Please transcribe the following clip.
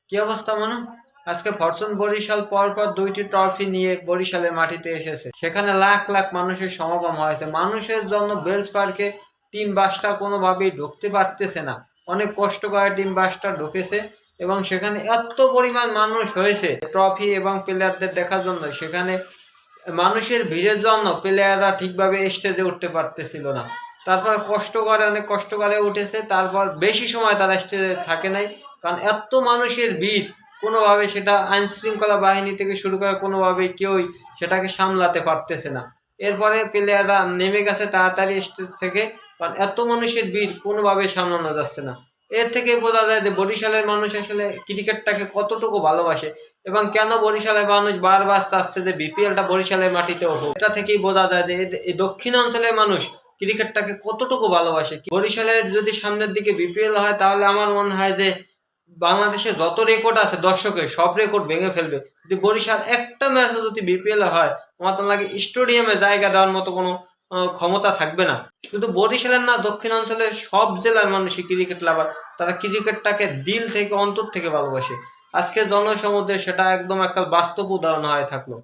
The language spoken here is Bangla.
কি অবস্থা মানু? আজকে ফরচুন বরিশাল পরপর 2টি ট্রফি নিয়ে বরিশালের মাটিতে এসেছে। সেখানে লাখ লাখ মানুষের সমাগম হয়েছে। মানুষের জন্য বেলস পার্কে টিম বাসটা কোনোভাবেই ঢুকতে পারতেছে না। অনেক কষ্ট করে টিম বাসটা ঢুকেছে এবং সেখানে এত পরিমাণ মানুষ হয়েছে ট্রফি এবং প্লেয়ারদের দেখার জন্য। সেখানে মানুষের ভিড়ের জন্য প্লেয়াররা ঠিকভাবে স্টেজে উঠতে পারতেছিল না। তারপর অনেক কষ্ট করে উঠেছে, তারপর বেশি সময় তারা স্টেজে থাকে নাই, কারণ এত মানুষের ভিড় কোনোভাবে সেটা আইন শৃঙ্খলা বাহিনী থেকে শুরু করে কোনোভাবেই কেউই সেটাকে সামলাতে পারতেছে না। এরপরে প্লেয়াররা নেমে গেছে তাড়াতাড়ি স্টেজ থেকে, কারণ এত মানুষের ভিড় কোনোভাবেই সামলানো যাচ্ছে না। এর থেকে বোঝা যায় যে বরিশালের মানুষ আসলে ক্রিকেটটাকে কতটুকু ভালোবাসে এবং কেন বরিশালের মানুষ বারবার চাচ্ছে যে বিপিএলটা বরিশালের মাটিতে উঠুক। এটা থেকেই বোঝা যায় যে এই দক্ষিণ অঞ্চলের মানুষ ক্রিকেটটাকে কতটুকু ভালোবাসে। বরিশালের যদি সামনের দিকে বিপিএল হয় তাহলে আমার মনে হয় যে বাংলাদেশে যত রেকর্ড আছে দর্শকের সব রেকর্ড ভেঙে ফেলবে। যদি বরিশাল একটা ম্যাচও যদি বিপিএল হয়, আমার তো লাগে স্টেডিয়ামে জায়গা দেওয়ার মতো কোনো ক্ষমতা থাকবে না। শুধু বরিশালের না, দক্ষিণাঞ্চলের সব জেলার মানুষই ক্রিকেট লাভার। তারা ক্রিকেটটাকে দিল থেকে অন্তর থেকে ভালোবাসে। আজকে জনসমুদ্রে সেটা একদম একটা বাস্তব উদাহরণ হয়ে থাকলো।